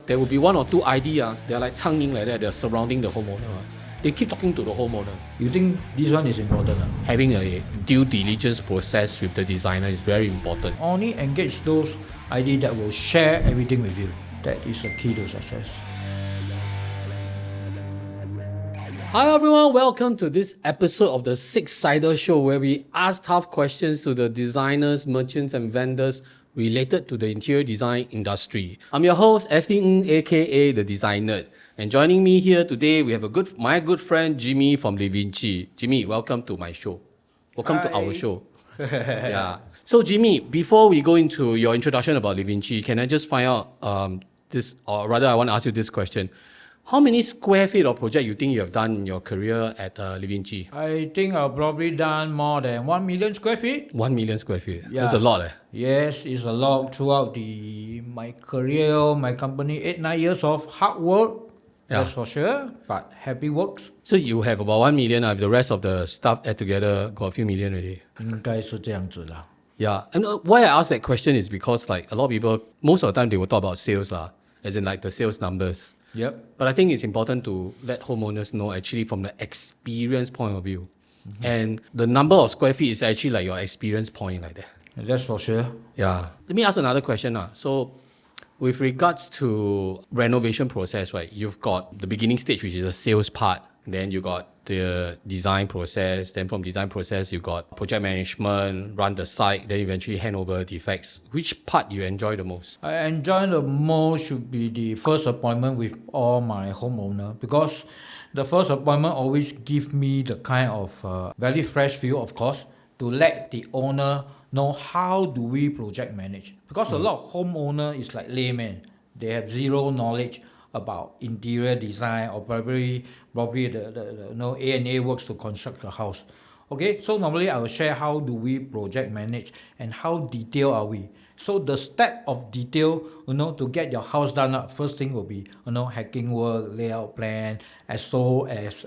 there will be one or two ideas. They're like changing like that. They're surrounding the homeowner. They keep talking to the homeowner. You think this one is important? Having a due diligence process with the designer is very important. Only engage those ideas that will share everything with you. That is the key to success. Hi everyone, welcome to this episode of the SIXiDER Show, where we ask tough questions to the designers, merchants and vendors related to the interior design industry. I'm your host, Esti Ng, aka The Design Nerd. And joining me here today, we have my good friend Jimmy from Livinci. Jimmy, welcome to my show. Welcome to our show. Yeah. So Jimmy, before we go into your introduction about Livinci, can I just find out this, or rather I want to ask you this question. How many square feet of project you think you have done in your career at Livinci? I think I've probably done more than 1 million square feet. 1 million square feet? Yeah. That's a lot. Yes, it's a lot throughout my career, my company, 8-9 years of hard work. Yeah. That's for sure, but happy works. So you have about 1 million, if the rest of the stuff add together, got a few million already. 应该是这样子啦。 Yeah, and why I ask that question is because like a lot of people, most of the time they will talk about sales lah, as in like the sales numbers. Yep. But I think it's important to let homeowners know actually from the experience point of view. Mm-hmm. And the number of square feet is actually like your experience point like that. That's for sure. Yeah. Let me ask another question. So with regards to renovation process, right, you've got the beginning stage, which is the sales part. Then you got the design process. Then from design process, you got project management, run the site, then eventually hand over defects. Which part you enjoy the most? I enjoy the most should be the first appointment with all my homeowner, because the first appointment always give me the kind of very fresh view, of course, to let the owner know how do we project manage. Because a lot of homeowner is like layman. They have zero knowledge about interior design or probably the A&A works to construct a house. Okay, so normally I will share how do we project manage and how detailed are we. So the step of detail, to get your house done, first thing will be, hacking work, layout plan, as well as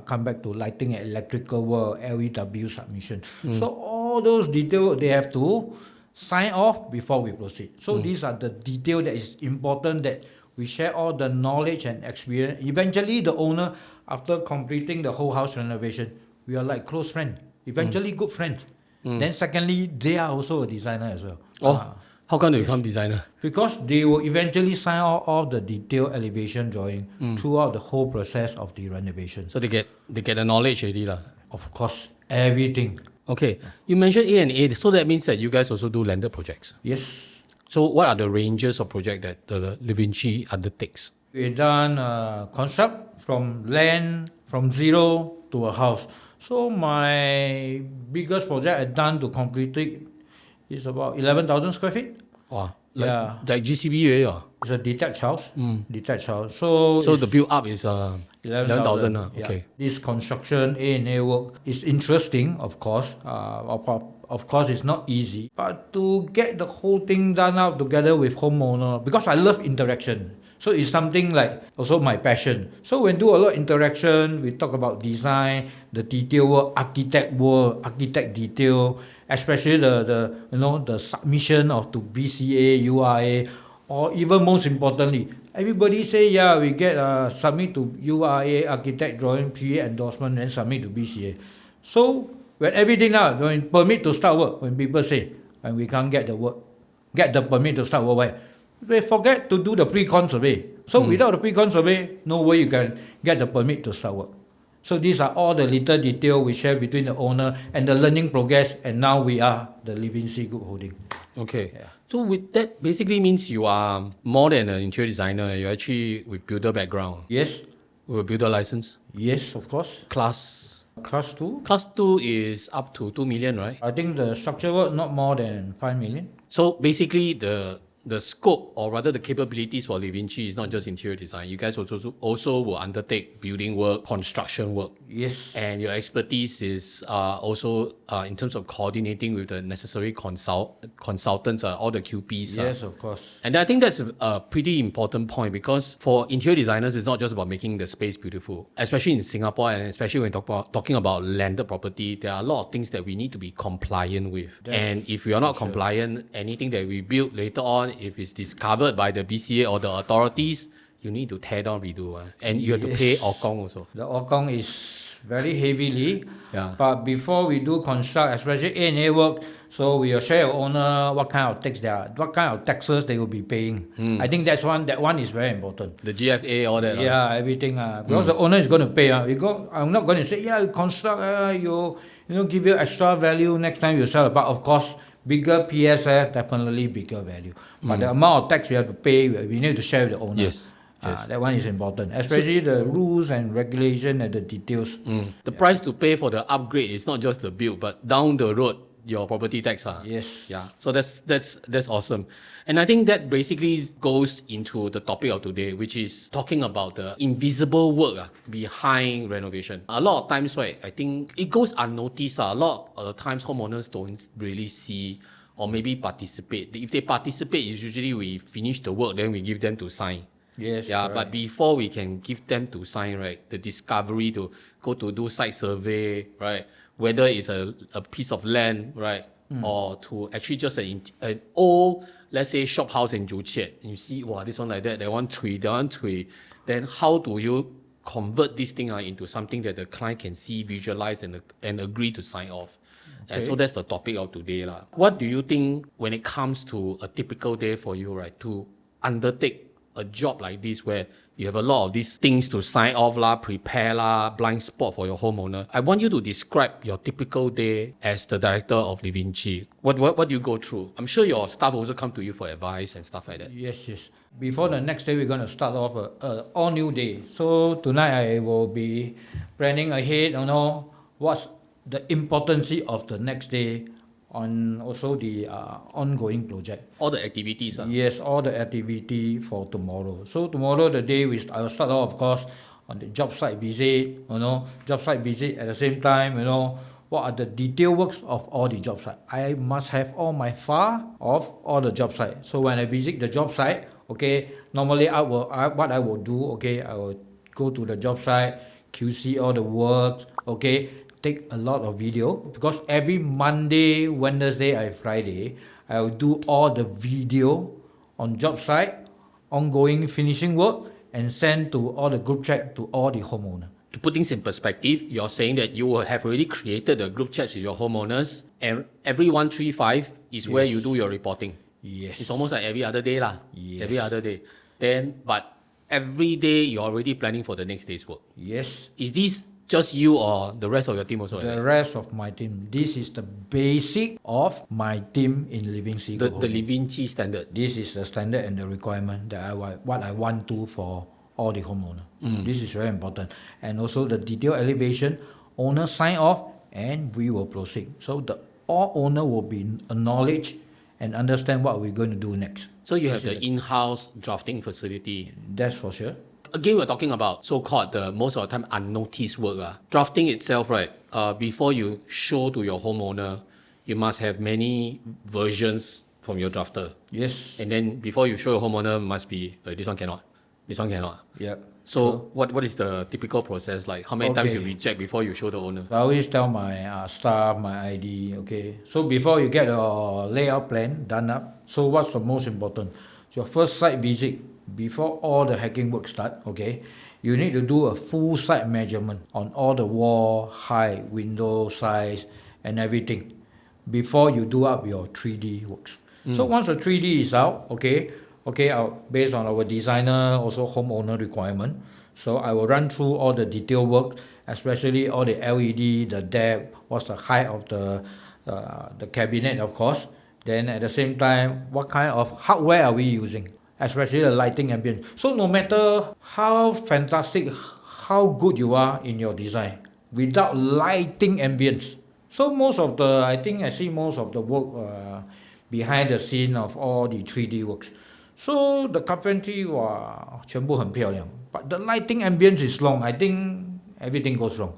come back to lighting and electrical work, LEW submission. So all those details, they have to sign off before we proceed. So these are the detail that is important, that we share all the knowledge and experience. Eventually, the owner, after completing the whole house renovation, we are like close friends. Eventually, good friends. Then secondly, they are also a designer as well. How come they become designer? Because they will eventually sign out all the detailed elevation drawing throughout the whole process of the renovation. So they get the knowledge already lah. Of course, everything. Okay, you mentioned A&A, so that means that you guys also do landed projects. Yes. So what are the ranges of project that the Livinci undertakes? We done construct from land, from zero to a house. So my biggest project I done to complete it is about 11,000 square feet. Wow, like GCB already. It's a detached house. Detached house. So the build up is 11,000. Yeah. Okay. This construction A&A work is interesting, of course. Of course, it's not easy. But to get the whole thing done out together with homeowner, because I love interaction. So it's something like also my passion. So when do a lot of interaction, we talk about design, the detail work, architect detail, especially the submission of to BCA, URA, or even most importantly, everybody say we get submit to URA, architect drawing, PA endorsement, and submit to BCA. So when everything out, when permit to start work, when people say, and we can't get the permit to start work, why? They forget to do the pre-con survey. So without the pre-con survey, no way you can get the permit to start work. So these are all the little detail we share between the owner and the learning progress, and now we are the Livinci Group Holding. Okay. Yeah. So with that basically means you are more than an interior designer. You're actually with builder background. Yes. With a builder license. Yes, of course. Class 2. Class 2 is up to 2 million, right? I think the structure work not more than 5 million. So basically the scope, or rather the capabilities for Livinci is not just interior design. You guys also will undertake building work, construction work. Yes. And your expertise is also in terms of coordinating with the necessary consultants, all the QPs. Yes, of course. And I think that's a pretty important point, because for interior designers, it's not just about making the space beautiful. Especially in Singapore, and especially when talking about landed property, there are a lot of things that we need to be compliant with. And if we are not compliant, anything that we build later on if it's discovered by the BCA or the authorities, you need to tear down, redo. And you have to pay Okong also. The Okong is very heavily. Yeah. But before we do construct, especially A&A work, so we will share with owner what kind of taxes they will be paying. I think that one is very important. The GFA, all that. Yeah, everything. Because the owner is going to pay. I'm not going to say, you construct, give you extra value next time you sell. But of course, bigger PSF, definitely bigger value. But the amount of tax you have to pay, we need to share with the owner. Yes. That one is important, especially the rules and regulation and the details. The price to pay for the upgrade is not just the build, but down the road, your property tax. Yes. Yeah. So that's awesome. And I think that basically goes into the topic of today, which is talking about the invisible work behind renovation. A lot of times, right, I think it goes unnoticed. A lot of the times homeowners don't really see or maybe participate. If they participate, it's usually we finish the work, then we give them to sign. Yes. Yeah, correct. but before we can give them to sign, right, the discovery to go to do site survey, right, whether it's a piece of land, right, or to actually just an old, let's say, shop house in Joo Chiat, and you see, wow, this one like that, that one tui, then how do you convert this thing into something that the client can see, visualize, and agree to sign off? And so that's the topic of today. What do you think when it comes to a typical day for you, right, to undertake a job like this where you have a lot of these things to sign off, prepare, blind spot for your homeowner? I want you to describe your typical day as the director of Livinci. What do you go through? I'm sure your staff also come to you for advice and stuff like that. Yes. Before the next day, we're going to start off an all new day. So tonight I will be planning ahead, what's the importance of the next day on also the ongoing project. All the activities. Yes, all the activity for tomorrow. So tomorrow, the day, I will start off, of course, on the job site visit, job site visit at the same time, what are the detail works of all the job site. I must have all my file of all the job site. So when I visit the job site, normally what I will do, I will go to the job site, QC all the works, take a lot of video, because every Monday, Wednesday, and Friday, I will do all the video on job site, ongoing finishing work, and send to all the group chat to all the homeowners. To put things in perspective, you're saying that you will have already created a group chat with your homeowners, and every 135 is where you do your reporting. Yes. It's almost like every other day. Yes. Every other day. But every day you're already planning for the next day's work. Yes. Is this just you or the rest of your team also? The rest of my team. This is the basic of my team in Livinci. The Livinci standard. This is the standard and the requirement that what I want to for all the homeowners. This is very important. And also the detail elevation, owner sign off, and we will proceed. So all owner will be acknowledged and understand what we're going to do next. So you have the in-house drafting facility. That's for sure. Again, we're talking about so-called most of the time unnoticed work. Drafting itself, right? Before you show to your homeowner, you must have many versions from your drafter. Yes. And then before you show your homeowner, must be this one cannot, this one cannot. Yeah. So what is the typical process like? How many times you reject before you show the owner? I always tell my staff, my ID, So before you get your layout plan done up, so what's the most important? Your first site visit, before all the hacking work start, you need to do a full site measurement on all the wall, height, window size, and everything before you do up your 3D works. So once the 3D is out, based on our designer, also homeowner requirement, so I will run through all the detail work, especially all the LED, the depth, what's the height of the cabinet, of course. Then at the same time, what kind of hardware are we using, especially the lighting ambience. So no matter how fantastic, how good you are in your design, without lighting ambience, so I think I see most of the work behind the scene of all the 3D works. So the carpentry, 全部很漂亮. But the lighting ambience is wrong. I think everything goes wrong.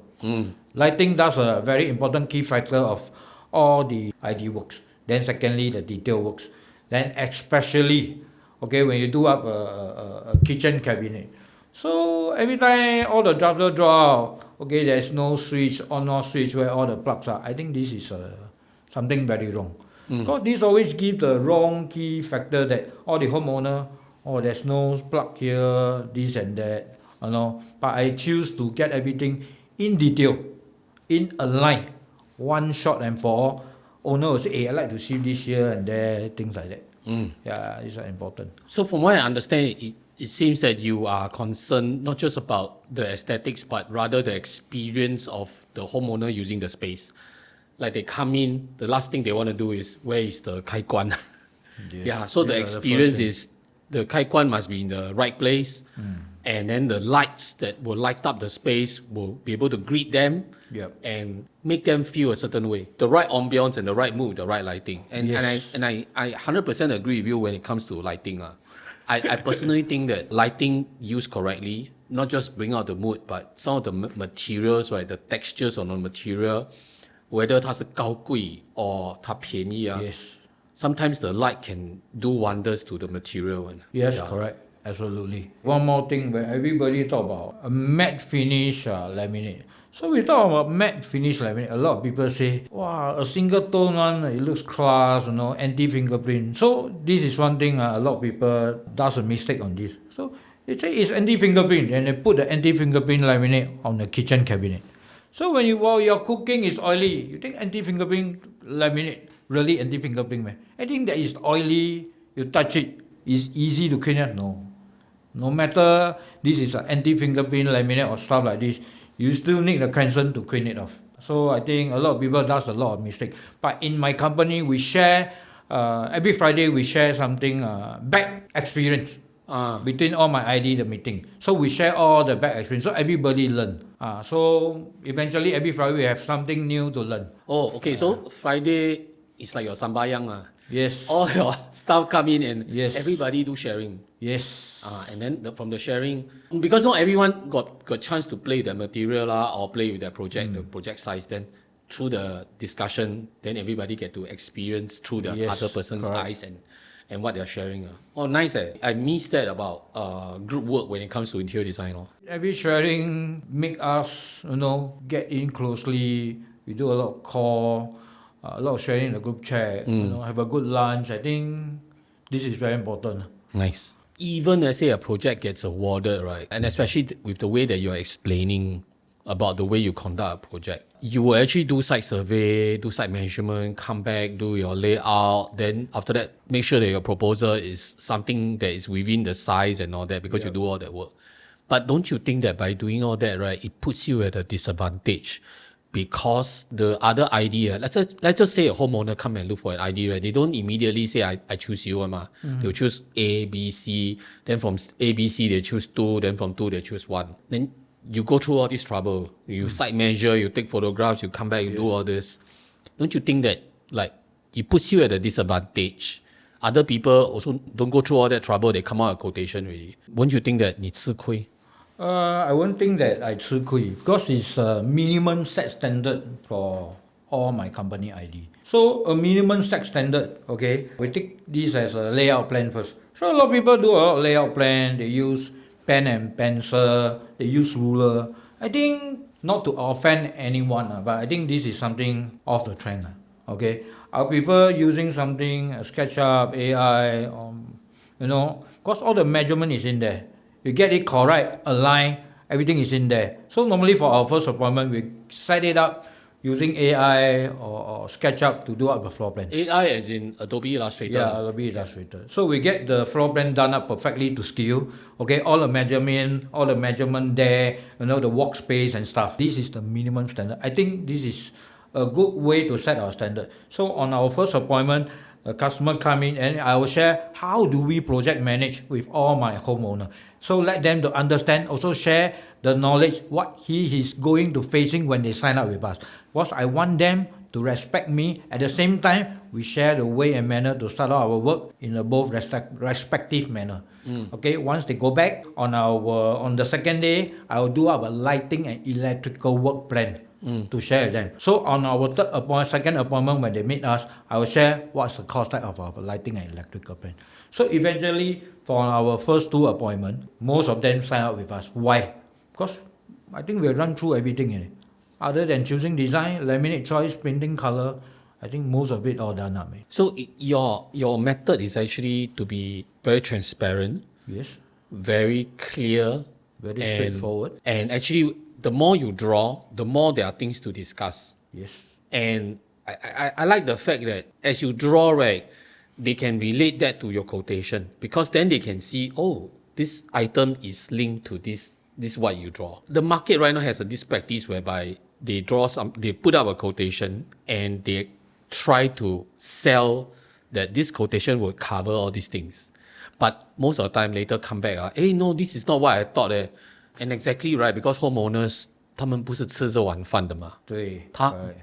Lighting, that's a very important key factor of all the ID works. Then secondly, the detail works. Then especially, when you do up a kitchen cabinet. So every time all the drafter draw out, there's no switch, on-off switch where all the plugs are. I think this is something very wrong. Because this always give the wrong key factor that all the homeowner, oh, there's no plug here, this and that, you know. But I choose to get everything in detail, in a line, one shot and for all. Owner will say, hey, I like to see this here and there, things like that. Yeah, these are important. So from what I understand, it seems that you are concerned not just about the aesthetics, but rather the experience of the homeowner using the space. Like they come in, the last thing they want to do is, where is the 开关? Yes. Yeah, so the experience is the 开关 must be in the right place, and then the lights that will light up the space will be able to greet them and make them feel a certain way. The right ambience and the right mood, the right lighting. And I 100% agree with you when it comes to lighting. I personally think that lighting used correctly, not just bring out the mood, but some of the materials, right, the textures on the material, whether 它是高贵 or 它便宜 sometimes the light can do wonders to the material. Yes, correct. Absolutely. One more thing, when everybody talk about a matte finish laminate. So we talk about matte finish laminate. A lot of people say, wow, a single tone one, it looks class, you know, anti-fingerprint. So this is one thing a lot of people does a mistake on this. So they say it's anti-fingerprint, and they put the anti-fingerprint laminate on the kitchen cabinet. So while you're cooking is oily, you think anti-fingerprint laminate really anti-fingerprint, man? I think that is oily, you touch it, it's easy to clean it. No matter this is an anti-fingerprint laminate or stuff like this, you still need the cleanser to clean it off. So I think a lot of people does a lot of mistake. But in my company, we share, every Friday we share something, back experience. Between all my ID, the meeting. So we share all the back experience. So everybody learn. So eventually every Friday we have something new to learn. Oh, okay. So Friday is like your sambayang. Yes. All your staff come in and yes. everybody do sharing. Yes. And then from the sharing, because not everyone got chance to play the material or play with their project, the project size, then through the discussion, then everybody get to experience through the other person's eyes and what they're sharing. Oh, nice. I miss that about group work when it comes to interior design. Every sharing make us, get in closely. We do a lot of call, a lot of sharing in the group chat, have a good lunch. I think this is very important. Nice. Even let's say a project gets awarded, right? And especially with the way that you're explaining about the way you conduct a project, you will actually do site survey, do site measurement, come back, do your layout. Then after that, make sure that your proposal is something that is within the size and all that, because you do all that work. But don't you think that by doing all that, right, it puts you at a disadvantage? Because the other ID, let's just say a homeowner come and look for an ID, right? They don't immediately say, I choose you, They'll choose A, B, C. Then from A, B, C, they choose 2. Then from 2, they choose 1. Then you go through all this trouble. You site measure, you take photographs, you come back, you do all this. Don't you think that it puts you at a disadvantage? Other people also don't go through all that trouble. They come out with quotation already. Won't you think that 你吃亏? I won't think that I 吃亏 because it's a minimum set standard for all my company ID. So a minimum set standard, okay, we take this as a layout plan first. So a lot of people do a lot of layout plan. They use pen and pencil, they use ruler. I think not to offend anyone, but I think this is something off the trend. Okay, I prefer using something SketchUp, AI, because all the measurement is in there. You get it correct, align, everything is in there. So normally for our first appointment, we set it up using AI or SketchUp to do up the floor plan. AI as in Adobe Illustrator? Yeah, Adobe Illustrator. So we get the floor plan done up perfectly to scale. Okay, all the measurement there, the workspace and stuff. This is the minimum standard. I think this is a good way to set our standard. So on our first appointment, a customer come in and I will share how do we project manage with all my homeowner. So let them to understand, also share the knowledge, what he is going to facing when they sign up with us. Because I want them to respect me. At the same time, we share the way and manner to start out our work in a both respective manner. Okay, once they go back on the second day, I will do our lighting and electrical work plan to share with them. So on our second appointment when they meet us, I will share what's the cost of our lighting and electrical plan. So eventually, for our first 2 appointments, most of them sign up with us. Why? Because I think we run through everything in it. Other than choosing design, laminate choice, painting color, I think most of it all done up. So your method is actually to be very transparent, Yes, very clear, very and straightforward. and actually, the more you draw, the more there are things to discuss. Yes, And I like the fact that as you draw, right, they can relate that to your quotation because then they can see, oh, this item is linked to this what you draw. The market right now has this practice whereby they put up a quotation and they try to sell that this quotation will cover all these things. But most of the time later come back, hey, no, this is not what I thought. And exactly right, because homeowners 他们不是吃这碗饭的嘛，对，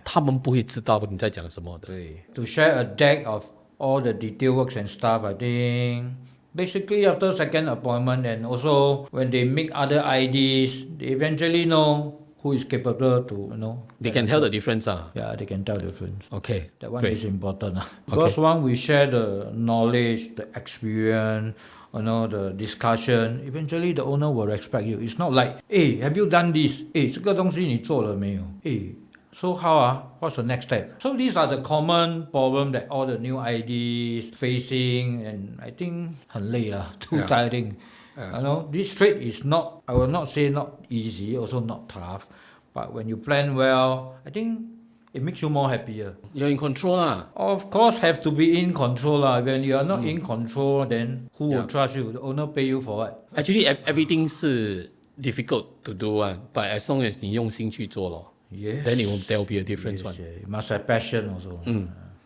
他们不会知道你在讲什么的。对，to share a deck of all the detail works and stuff. I think basically after second appointment and also when they make other IDs, they eventually know who is capable to They can tell the difference. Yeah, they can tell the difference. Okay, That one great. is important. Because one, we share the knowledge, the experience, the discussion. Eventually, the owner will respect you. It's not like, hey, have you done this? Hey, 这个东西你做了没有? Hey, so how? What's the next step? So these are the common problem that all the new IDs facing, and I think 很累啦, too tiring. This trade is not, I will not say not easy, also not tough, but when you plan well, I think it makes you more happier. You're in control lah. Of course, have to be in control lah. When you are not in control, then who will trust you? The owner pay you for what? Actually, everything 是 difficult to do one, but as long as 你用心去做咯 Yes. then there will be a difference one. Yeah. You must have passion also.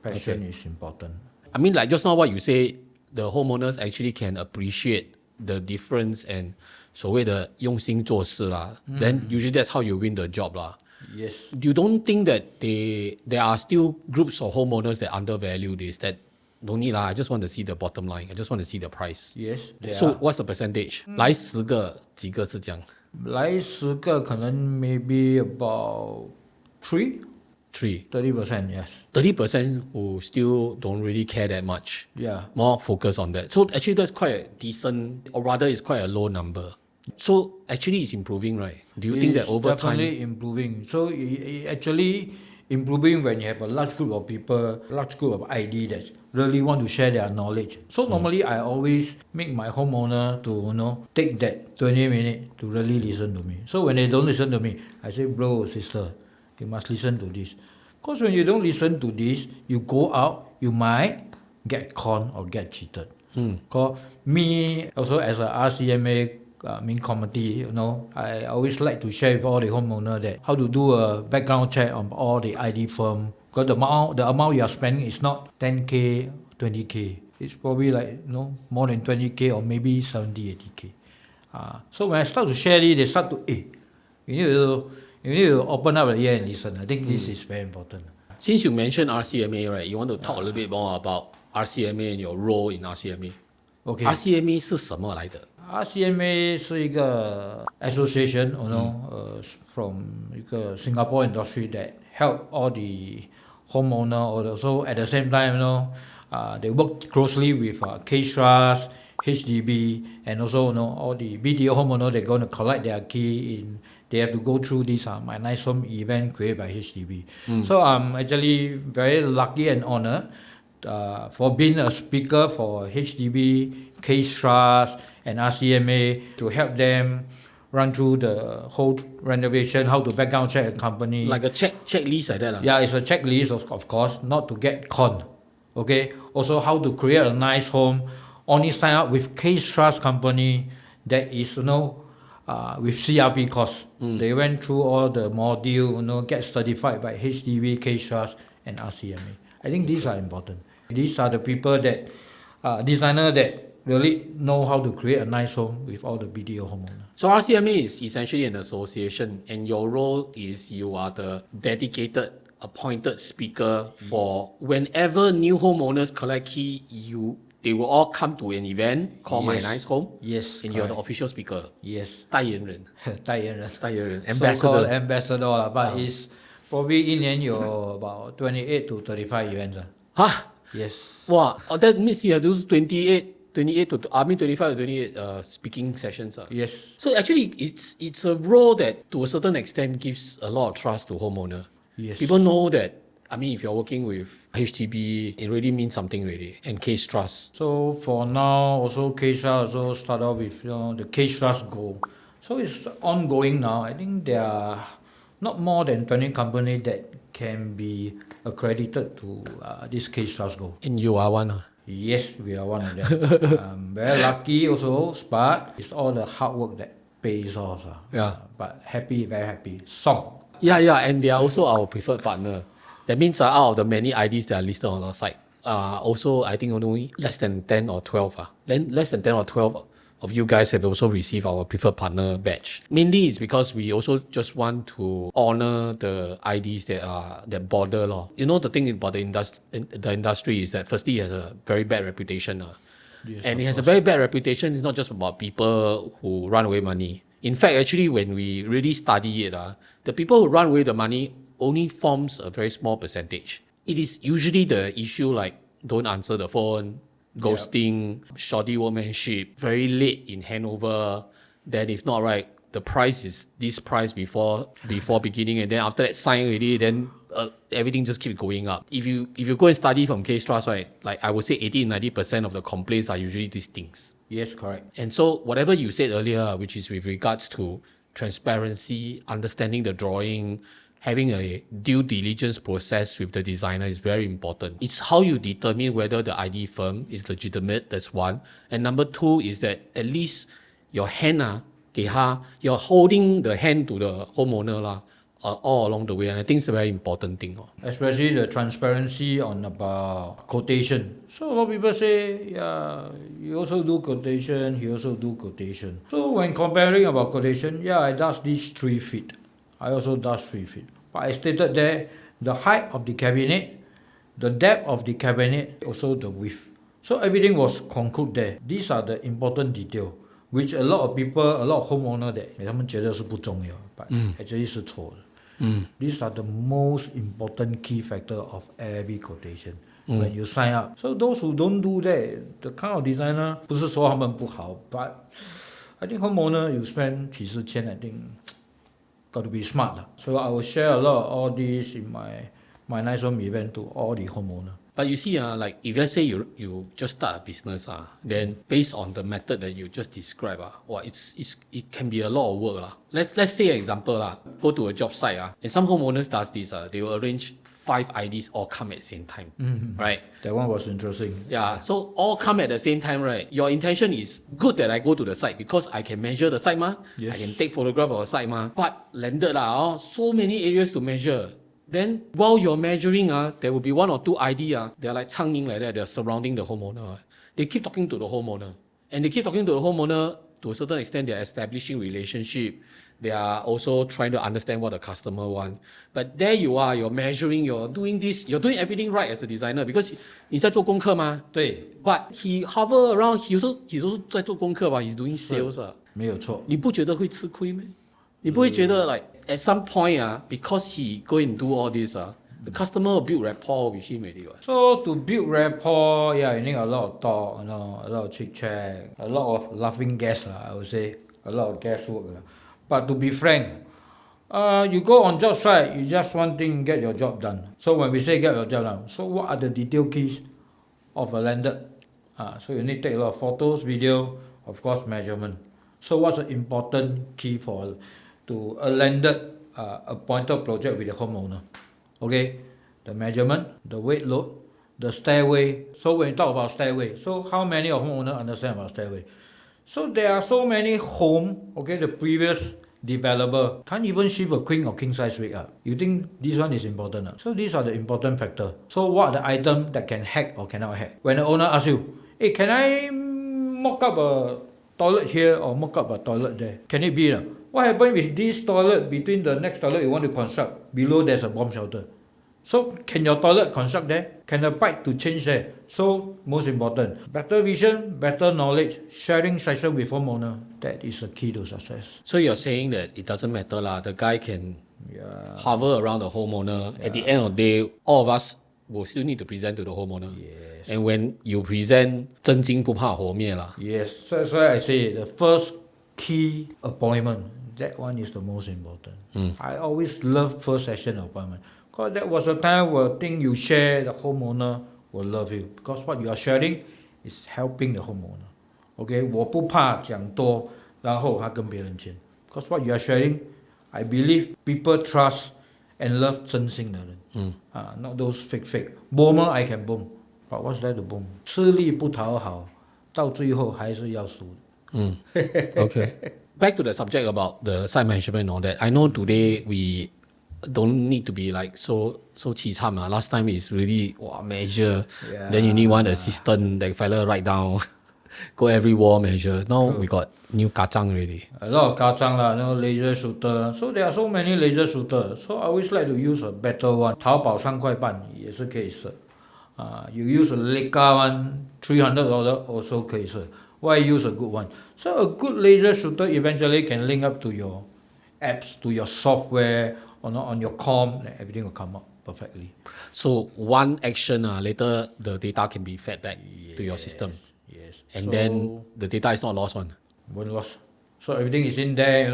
Passion is important. I mean, like just now what you say, the homeowners actually can appreciate the difference and 所谓的用心做事啦 then usually that's how you win the job lah. Yes. You don't think that there are still groups of homeowners that undervalue this, that no need lah, I just want to see the bottom line, I just want to see the price. Yes. So what's the percentage? 来10个几个是这样？来10个可能 maybe about 3? 3. 30%, yes. 30% who still don't really care that much. Yeah. More focus on that. So actually that's quite a decent, or rather it's quite a low number. So actually it's improving, right? Do you think that over time? Definitely improving. So it actually improving when you have a large group of people, large group of ID that really want to share their knowledge. So normally I always make my homeowner to take that 20 minutes to really listen to me. So when they don't listen to me, I say, bro, sister, you must listen to this. Because when you don't listen to this, you go out, you might get conned or get cheated. Because me, also as a RCMA main committee, I always like to share with all the homeowners that how to do a background check on all the ID firm. Because the amount you are spending is not 10K, 20K. It's probably like more than 20K or maybe 70, 80K. So when I start to share it, they start to, you need to open up the ear and listen. I think this is very important. Since you mentioned RCMA, right, you want to talk a little bit more about RCMA and your role in RCMA. Okay. RCMA 是什么来的？ RCMA 是一个 association, from 一个 Singapore industry that help all the homeowner, or also at the same time, they work closely with case trust, HDB, and also all the BTO homeowner, they're going to collect their key in. They have to go through this My Nice Home event created by HDB. So I'm actually very lucky and honored for being a speaker for HDB, Case Trust, and RCMA to help them run through the whole renovation, how to background check a company. Like a checklist like that. Yeah, it's a checklist, of course, not to get conned. Okay. Also, how to create a nice home. Only sign up with Case Trust company that is, with CRP course. They went through all the module, get certified by HDB, Case Trust, and RCMA. I think these are important. These are the people that, designer that really know how to create a nice home with all the BTO homeowners. So RCMA is essentially an association, and your role is you are the dedicated, appointed speaker for whenever new homeowners collect key, they will all come to an event called My Nice Home. Yes. And you're the official speaker. Yes. 代言人 So-called ambassador. ambassador, but it's probably 一年有 about 28 to 35 events. Huh? Yes. Wow. That means you have to do 25 to 28 speaking sessions. Yes. So actually, it's a role that to a certain extent gives a lot of trust to homeowner. Yes. People know that I mean, if you're working with HDB, it really means something really, and case trust. So for now, also case trust also start off with the case trust goal. So it's ongoing now. I think there are not more than 20 companies that can be accredited to this case trust goal. And you are one. Yes, we are one of them. Very lucky also, but it's all the hard work that pays off. Yeah. But happy, very happy. Song. Yeah, and they are also our preferred partner. That means out of the many IDs that are listed on our site, also I think only less than 10 or 12. Less than 10 or 12 of you guys have also received our preferred partner badge. Mainly it's because we also just want to honor the IDs that border law. You know, the thing about the industry is that firstly it has a very bad reputation. Yes, and it has course. a very bad reputation. It's not just about people who run away money. In fact, actually, when we really study it, the people who run away the money only forms a very small percentage. It is usually the issue like don't answer the phone, ghosting, shoddy workmanship, very late in handover. Then if not right, the price is this price before beginning, and then after that sign already, then everything just keeps going up. If you go and study from case trust, right, like I would say 80-90% of the complaints are usually these things. Yes, correct. And so whatever you said earlier, which is with regards to transparency, understanding the drawing, having a due diligence process with the designer is very important. It's how you determine whether the ID firm is legitimate, that's one. And number two is that at least your hand, you're holding the hand to the homeowner all along the way. And I think it's a very important thing. Especially the transparency on about quotation. So a lot of people say, yeah, you also do quotation, he also do quotation. So when comparing about quotation, yeah, I does these 3 feet. I also does 3 feet. But I stated there, the height of the cabinet, the depth of the cabinet, also the width. So everything was concluded there. These are the important detail, which a lot of people, a lot of homeowners that 他们觉得是不重要 but actually 是错的。These are the most important key factor of every quotation when you sign up. So those who don't do that, the kind of designer 不是说他们不好 but I think homeowner you spend 几十千 I think got to be smart. So I will share a lot of all this in my nice home event to all the homeowner. But you see, like if let's say you just start a business, then based on the method that you just described, it can be a lot of work. Let's say example, go to a job site, and some homeowners does this, they will arrange 5 IDs all come at the same time, right? That one was interesting. Yeah, so all come at the same time, right? Your intention is good that I go to the site because I can measure the site, Yes. I can take photograph of the site, but landed so many areas to measure. Then while you're measuring, there will be 1 or 2 ID, they're like changing like that, they're surrounding the homeowner. They keep talking to the homeowner. And they keep talking to the homeowner to a certain extent, they're establishing relationship. They are also trying to understand what the customer wants. But there you are, you're measuring, you're doing this, you're doing everything right as a designer because 你在做功课嘛。对， But he hover around, he's also 在做功课吧 he's doing sales 没有错。你不觉得会吃亏吗？你不会觉得 like at some point because he go and do all this the customer will build rapport with him already. So to build rapport, yeah, you need a lot of talk, a lot of chit chat, a lot of laughing gas, I would say, a lot of guesswork. But to be frank, you go on job site, you just one thing, get your job done. So when we say get your job done, so what are the detail keys of a landed? So you need to take a lot of photos, video, of course, measurement. So what's the important key to a landed appointed project with the homeowner? Okay, the measurement, the weight load, the stairway. So when you talk about stairway, so how many of homeowners understand about stairway? So there are so many home, okay, the previous developer can't even shift a queen or king size wake up. You think this one is important? So these are the important factors. So what are the items that can hack or cannot hack? When the owner asks you, hey, can I mock up a toilet here or mock up a toilet there? Can it be? What happens with this toilet between the next toilet you want to construct? Below there's a bomb shelter. So can your toilet construct there? Can the pipe to change there? So most important, better vision, better knowledge, sharing session with homeowner. That is the key to success. So you're saying that it doesn't matter the guy can hover around the homeowner. At the end of the day, all of us will still need to present to the homeowner. Yes. And when you present, 真金不怕火灭 Yes, so that's why I say the first key appointment, that one is the most important. I always love first session appointment. Because that was a time where thing you share, the homeowner will love you. Because what you are sharing is helping the homeowner. Okay, 我不怕讲多，然后他跟别人签。Because what you are sharing, I believe people trust and love 真心的人。not those fake. Bomber I can boom, but what's there to boom? 吃力不讨好，到最后还是要输。Okay. Back to the subject about the site management and all that. I know today we don't need to be like so 凄惨. Last time is really measure. Then you need one assistant, that fella write down, go every wall measure. Now we got new kacang already. A lot of kacang lah, laser shooter. So there are so many laser shooters. So I always like to use a better one. 淘宝3块半也是可以设。You use a Leica one, $300 also 可以设。Why use a good one? So a good laser shooter eventually can link up to your apps, to your software, or not on your com, and everything will come up perfectly. So one action, later the data can be fed back to your system. Yes. And so, then the data is not lost one. Won't lost. So everything is in there,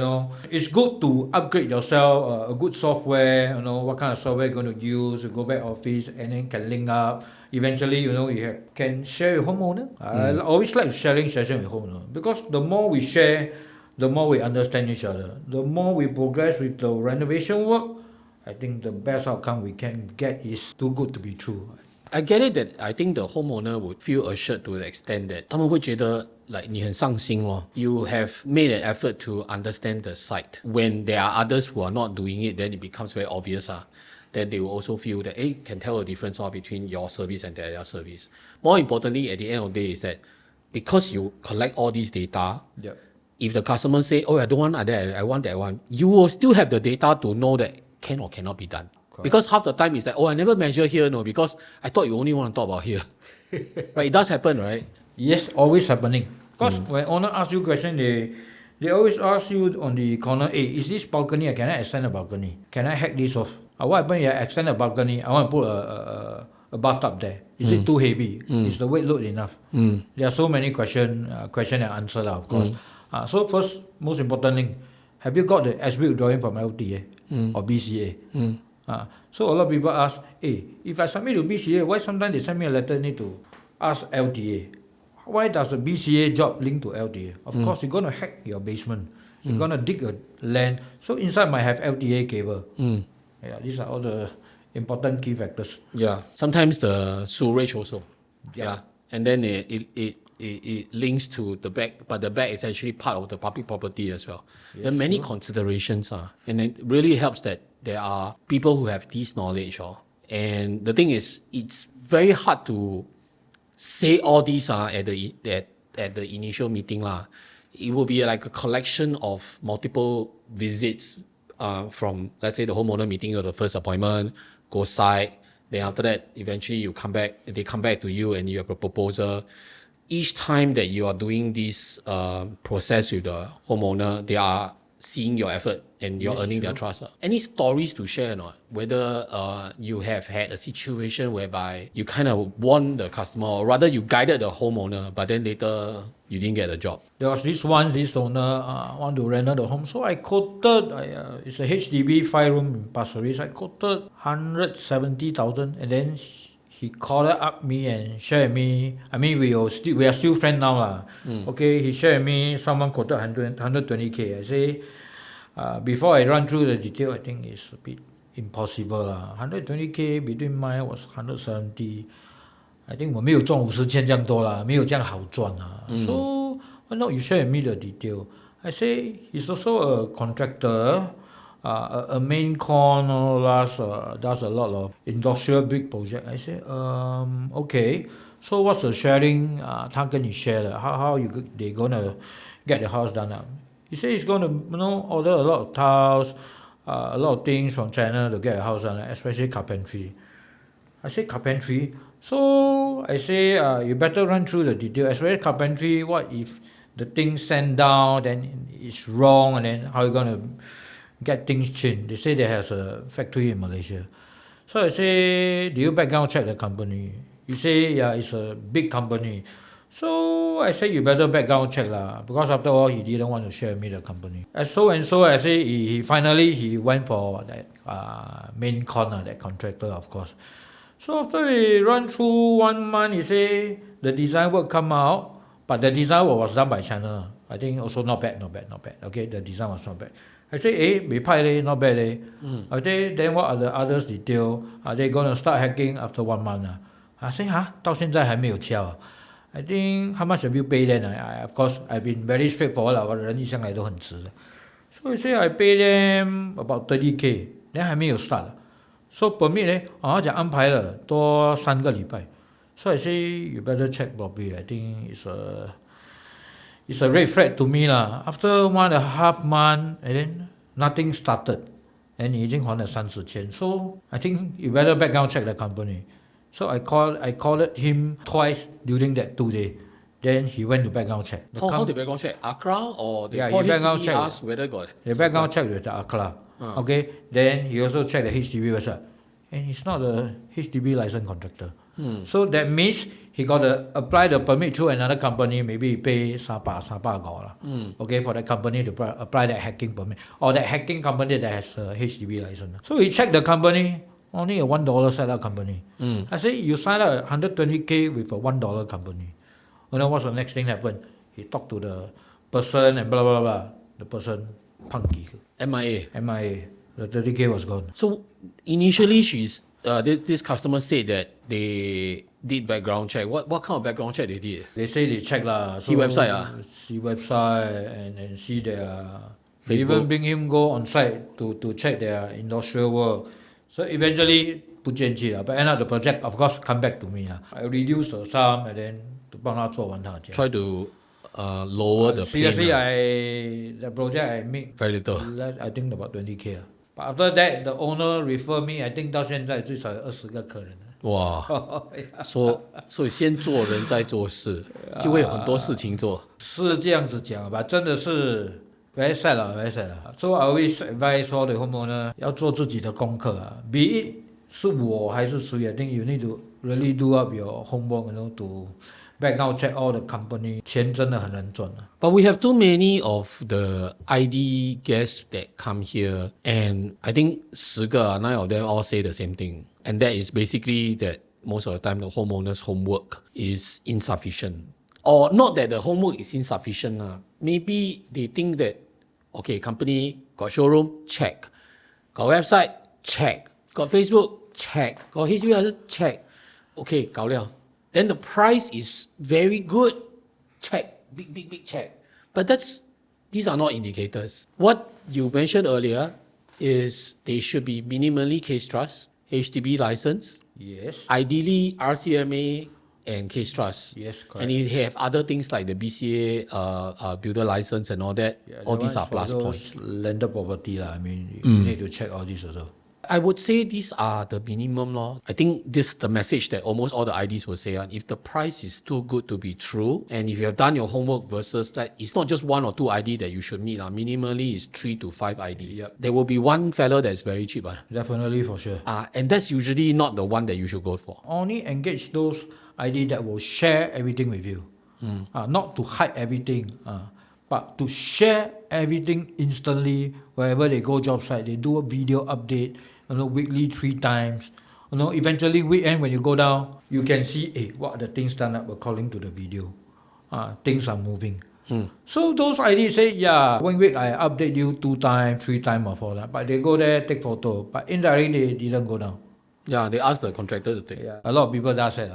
It's good to upgrade yourself, a good software, what kind of software you're going to use, you go back office and then can link up. Eventually, you can share with homeowner. I always like sharing session with homeowner because the more we share, the more we understand each other. The more we progress with the renovation work, I think the best outcome we can get is too good to be true. I get it that I think the homeowner would feel assured to the extent that 他们会觉得 like 你很上心咯. You have made an effort to understand the site. When there are others who are not doing it, then it becomes very obvious. Then they will also feel that can tell a difference between your service and their service. More importantly, at the end of the day is that because you collect all these data, if the customer say, I don't want that, I want that one, you will still have the data to know that can or cannot be done. Correct. Because half the time is that, I never measure here, because I thought you only want to talk about here. Right? It does happen, right? Yes, always happening. Because when owner ask you question, they always ask you on the corner, is this balcony, can I extend the balcony? Can I hack this off? What happen if I extend the balcony, I want to put a bathtub there. Is it too heavy? Is the weight load enough? There are so many question and answer, of course. So first, most important thing, have you got the as-built drawing from LTA or BCA? So a lot of people ask, if I submit to BCA, why sometimes they send me a letter need to ask LTA? Why does the BCA job link to LTA? Of course, you're going to hack your basement. You're going to dig a land. So inside might have LTA cable. These are all the important key factors. Yeah, sometimes the sewerage also. Yeah, and then it links to the back, but the back is actually part of the public property as well. There are many considerations, and it really helps that there are people who have this knowledge. And the thing is, it's very hard to say all these at the initial meeting. It will be like a collection of multiple visits from, let's say, the homeowner meeting or the first appointment, go site, then after that, eventually they come back to you and you have a proposal. Each time that you are doing this process with the homeowner, they are seeing your effort and you're earning their trust. Any stories to share or not? Whether you have had a situation whereby you kind of warned the customer, or rather you guided the homeowner, but then later you didn't get a job. There was this owner want to rent the home. So I quoted, it's a HDB 5-room in Pasir Ris. I quoted 170,000 and then he called up me and shared me. I mean, we are still friends now. Okay, he shared me, someone quoted 120K. I say, before I run through the detail, I think it's a bit impossible. 120K between mine was 170. I think 我没有赚50千这样多啦，没有这样好赚啦。So why not you share with me the detail? I say he's also a contractor, a main con, does a lot of industrial big project. I say okay. So what's the sharing? 他跟你 share 的 how they gonna get the house done? He say he's gonna order a lot of tiles, a lot of things from China to get a house done, especially carpentry. I say carpentry. So I say you better run through the detail. Especially carpentry, what if the thing sent down, then it's wrong, and then how you gonna get things changed? They say they has a factory in Malaysia. So I say, do you background check the company? You say, yeah, it's a big company. So I say you better background check lah, because after all he didn't want to share with me the company. And so I say he finally he went for that main con, that contractor of course. So after we run through 1 month, he say the design work come out, but the design work was done by China. I think also not bad. Okay, the design was not bad. I say, we pay leh, not bad leh. I say, then what are the others detail? Are they gonna start hacking after 1 month? I say, 到现在还没有敲啊。I think how much have you paid then? Of course I've been very straightforward 啦，我人一向来都很直的。So I say I pay them about 30K， then 还没有 start。So permit 呢，他讲安排了多3个礼拜。So I say you better check properly. I think it's a red flag to me lah. After 1.5 months, and then nothing started. And 你已经还了30千。So I think you better background check the company. So I called him twice during that 2 days. Then he went to background check. How they background check? ACRA or they Yeah, call he background HDB check. ask whether got... The background check with the ACRA. Okay. Then he also checked the HDB website. And he's not a HDB licensed contractor. So that means he got to apply the permit through another company. Maybe he pay Sapa got okay, for that company to apply that hacking permit. Or that hacking company that has a HDB license. So he checked the company, only a $1 setup company. I say, you sign up 120K with a $1 company. You know what's the next thing happened? He talked to the person and blah, blah, blah. The person, punky. MIA. The 30K was gone. So initially this customer said that they did background check. What kind of background check they did? They say they check lah. See website See website and see their... Facebook. Even bring him go on site to check their industrial work. So eventually 不见去了. But end up the project of course come back to me lah. I reduce the sum and then 帮他做完他的价. Try to lower the pain. Seriously, the project I make very little. I think about 20K. But after that, the owner refer me. I think 到现在最少有20个客人了。哇，所以先做人再做事，就会有很多事情做。是这样子讲吧，真的是 very sad 啦 very sad 啦。So I always advise all the homeowner 要做自己的功课啊。Be it 是我还是谁 ，I think you need to really do up your homework, to background check all the company. 钱真的很难赚啊。But we have too many of the ID guests that come here, and I think 10个 9 of them all say the same thing, and that is basically that most of the time the homeowner's homework is insufficient, or not that the homework is insufficient. Maybe they think that okay, company got showroom, check, got website, check, got Facebook, check, got HDB license, check. Okay, 搞了. Then the price is very good, check, big check. But these are not indicators. What you mentioned earlier is they should be minimally case trust, HDB license, Yes. ideally RCMA and case trust. Yes, correct. And you have other things like the BCA builder license and all that. All these are plus points. Landed property lah. I mean, you need to check all this also. I would say these are the minimum law. I think this is the message that almost all the IDs will say. If the price is too good to be true, and if you have done your homework versus that, it's not just 1 or 2 ID that you should meet. Minimally is 3 to 5 IDs. Yep. There will be one fella that's very cheap. Definitely for sure. And that's usually not the one that you should go for. Only engage those ID that will share everything with you. Not to hide everything, but to share everything instantly. Wherever they go job site, they do a video update, weekly 3 times. Eventually weekend when you go down, you can see what are the things done up according to the video. Things are moving. So those IDs say, 1 week I update you 2 times, 3 times or 4 times. But they go there, take photo. But indirectly they didn't go down. Yeah, they ask the contractor to take. Yeah, a lot of people does that.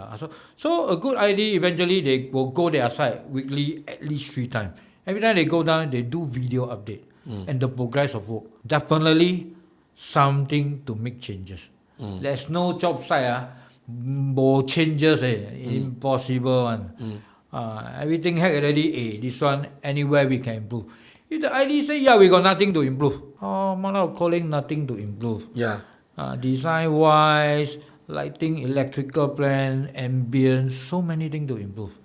So a good ID, eventually they will go their site weekly at least 3 times. Every time they go down, they do video update and the progress of work. Definitely something to make changes. There's no job site, more changes, impossible one. Everything hack already, this one, anywhere we can improve. If the ID say, we got nothing to improve. Calling nothing to improve. Yeah. Design-wise, lighting, electrical plan, ambience, so many things to improve.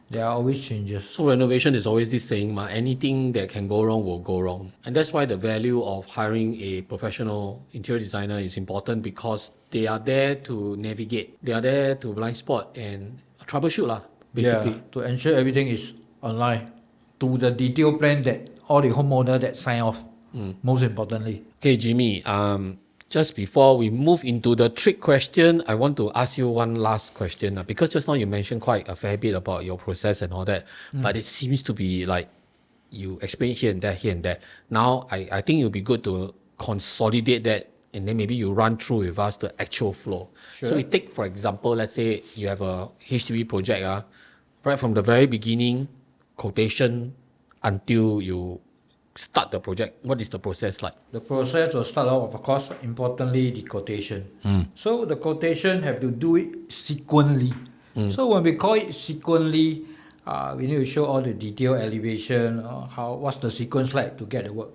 There are always changes. So renovation is always this saying, anything that can go wrong will go wrong. And that's why the value of hiring a professional interior designer is important, because they are there to navigate. They are there to blind spot and troubleshoot. basically. to ensure everything is aligned to the detailed plan that all the homeowner that sign off. Most importantly. Okay, Jimmy, just before we move into the trick question, I want to ask you one last question. Because just now you mentioned quite a fair bit about your process and all that, but it seems to be like you explain here and there, here and there. Now, I think it would be good to consolidate that and then maybe you run through with us the actual flow. Sure. So we take, for example, let's say you have a HDB project, right from the very beginning, quotation, until you start the project. What is the process like? The process will start off, of course, importantly, the quotation. So the quotation have to do it sequentially. So when we call it sequentially, we need to show all the detail elevation, what's the sequence like to get the work.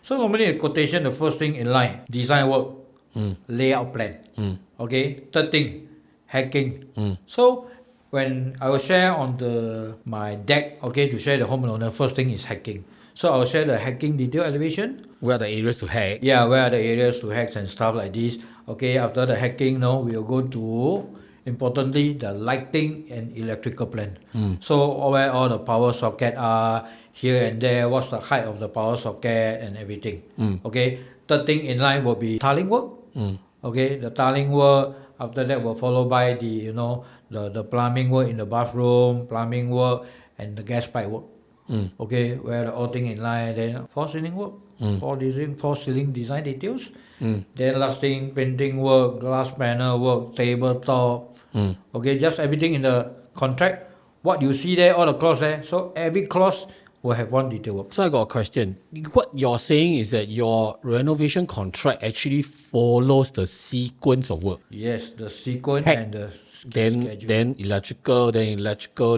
So normally the quotation, the first thing in line, design work, layout plan. Okay, third thing, hacking. So when I will share on my deck, okay, to share the homeowner, first thing is hacking. So I'll share the hacking detail elevation. Where are the areas to hack? Yeah, where are the areas to hack and stuff like this. Okay, after the hacking, now we'll go to, importantly, the lighting and electrical plan. So where all the power socket are, here and there, what's the height of the power socket and everything. Okay, third thing in line will be tiling work. Okay, the tiling work, after that will follow by the, the plumbing work in the bathroom, plumbing work, and the gas pipe work. Okay, where all thing in line, then false ceiling work, false ceiling design details. Then last thing, painting work, glass panel work, tabletop. Okay, just everything in the contract. What you see there, all the clause there. So every clause will have one detail work. So I got a question. What you're saying is that your renovation contract actually follows the sequence of work. Yes, the sequence Hack. and the Then schedule. electrical,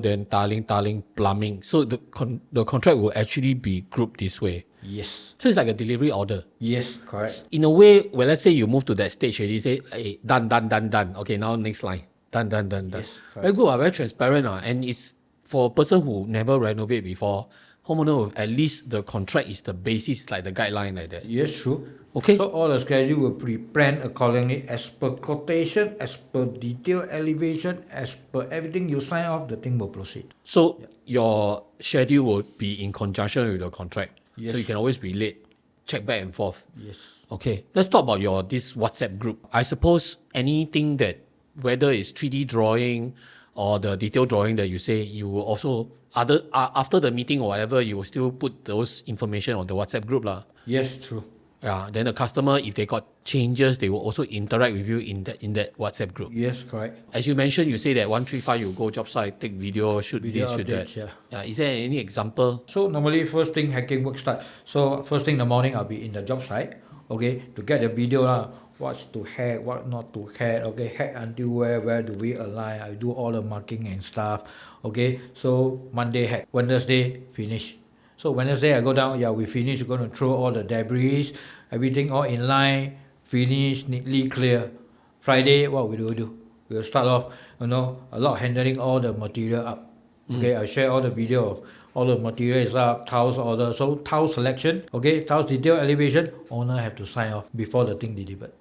then tiling, plumbing. So the contract will actually be grouped this way. Yes. So it's like a delivery order. Yes, correct. In a way, well, let's say you move to that stage and you say, hey, done. Okay, now next line. Done. Yes, Very good, very transparent. And it's for a person who never renovate before, homeowner will, at least the contract is the basis, like the guideline like that. Yes, true. Okay. So all the schedule will be planned accordingly as per quotation, as per detail elevation, as per everything you sign off, the thing will proceed. So your schedule will be in conjunction with the contract. Yes. So you can always relate, check back and forth. Yes. Okay, let's talk about this WhatsApp group. I suppose anything that, whether it's 3D drawing or the detailed drawing that you say, you will also, after the meeting or whatever, you will still put those information on the WhatsApp group. Yes, true. Yeah, then the customer, if they got changes, they will also interact with you in that WhatsApp group. Yes, correct. As you mentioned, you say that 135, you go job site, take video, shoot Video this, shoot that. updates, yeah. Is there any example? So normally first thing hacking work start. So first thing in the morning I'll be in the job site, okay, to get the video what's to hack, what not to hack, okay, hack until where do we align, I do all the marking and stuff, okay. So Monday hack, Wednesday finish. So Wednesday I go down, we finish, we're going to throw all the debris, everything all in line, finish, neatly clear. Friday, what we will do? We'll start off, a lot handling all the material up. Okay, I share all the video of all the material is up, tiles order. So tile selection, okay, tiles detail elevation, owner have to sign off before the thing delivered.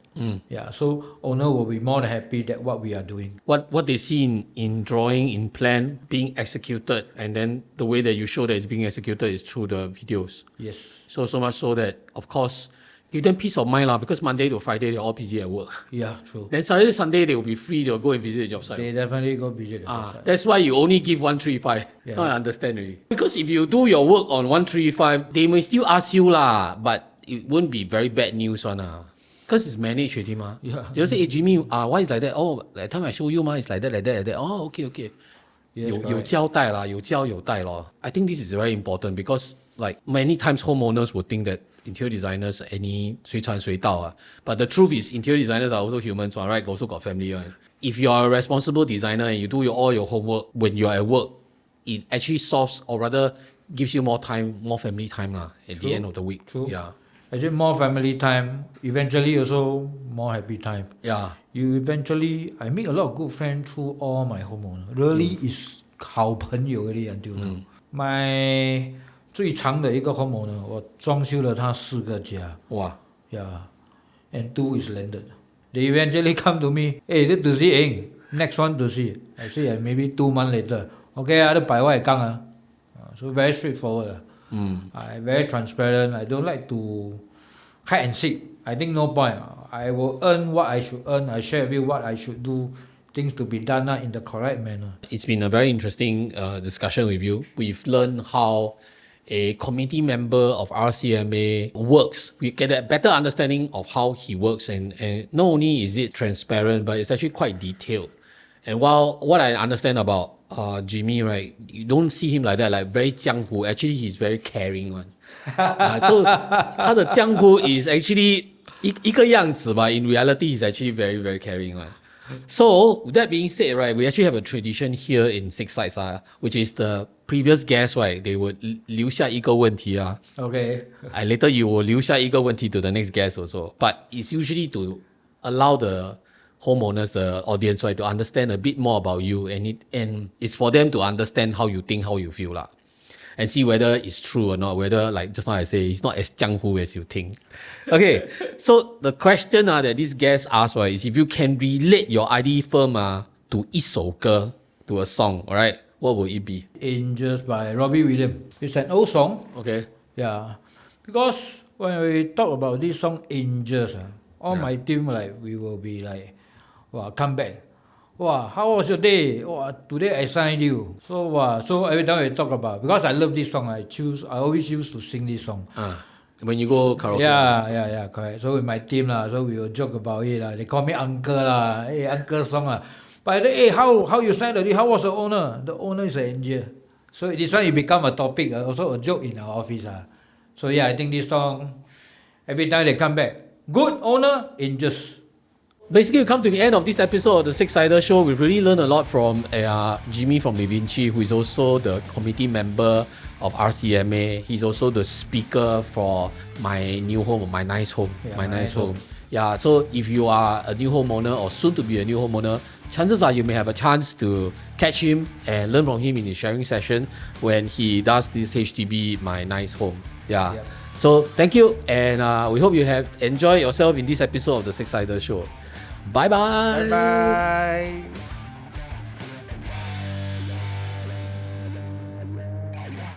Yeah, so owner will be more than happy that what we are doing. What they see in drawing, in plan, being executed, and then the way that you show that it's being executed is through the videos. Yes. So much so that, of course, give them peace of mind because Monday to Friday, they're all busy at work. Yeah, true. Then Saturday, Sunday, they will be free, they'll go and visit the job site. They definitely go visit the job site. That's why you only give 135. Yeah. Now I understand already. Because if you do your work on 135, they may still ask you but it won't be very bad news because it's managed already Yeah. They'll say, hey Jimmy, why is like that? Oh, that time I show you it's like that. Oh, okay. Yes, 有交代啦，有交有带咯。I think this is very important because like many times homeowners would think that interior designers随传随到but the truth is interior designers are also humans, right? Also got family one. If you are a responsible designer and you do all your homework when you are at work, it actually solves or rather gives you more time, more family time at the end of the week. True. Yeah. Actually, more family time, eventually also more happy time. Yeah. I make a lot of good friends through all my homeowners. Really is 好朋友 already until now. My 最长的一个 homeowner, 我装修了他4个家。哇 Yeah. And 2 is landed. They eventually come to me, hey, this to see, next one to see. I say maybe 2 months later. OK 啊，你擺我係講啊，so very straightforward 啊。I very transparent. I don't like to hide and seek. I think no point. I will earn what I should earn. I share with you what I should do. Things to be done in the correct manner. It's been a very interesting discussion with you. We've learned how a committee member of RCMA works. We get a better understanding of how he works, and not only is it transparent, but it's actually quite detailed. And while what I understand about Jimmy, right, you don't see him like that, like very 江湖. Actually, he's very caring one. So 他的江湖 is actually 一个样子 but in reality, he's actually very, very caring one. So, with that being said, right, we actually have a tradition here in Six Sides, which is the previous guests, right, they would 留下一个问题 OK. later you will 留下一个问题 to the next guest also. But it's usually to allow the homeowners, the audience, right, to understand a bit more about you, and it's for them to understand how you think, how you feel lah, and see whether it's true or not, whether, like just now I say, it's not as 江湖 as you think. Okay, so the question that this guest asked, right, is if you can relate your ID firm to 一首歌, to a song, alright, what would it be? Angels by Robbie Williams. It's an old song. Okay. Yeah. Because when we talk about this song, Angels, all my team, like, we will be like, wow, come back. Wow, how was your day? Wow, today I signed you. So wow, so every time we talk about, because I love this song, I always used to sing this song. When you go karaoke. Yeah, correct. So with my team so we will joke about it They call me uncle Hey, uncle song But hey, how you signed it? How was the owner? The owner is an angel. So this one it become a topic, also a joke in our office So yeah, I think this song, every time they come back, good owner, angels. Basically, we come to the end of this episode of the SIXiDER Show. We've really learned a lot from Jimmy from Livinci, who is also the committee member of RCMA. He's also the speaker for my new home, my nice home, my nice home. Yeah, so if you are a new homeowner or soon to be a new homeowner, chances are you may have a chance to catch him and learn from him in his sharing session when he does this HDB My Nice Home. Yeah. So thank you, and we hope you have enjoyed yourself in this episode of the SIXiDER Show. Bye bye. Bye bye.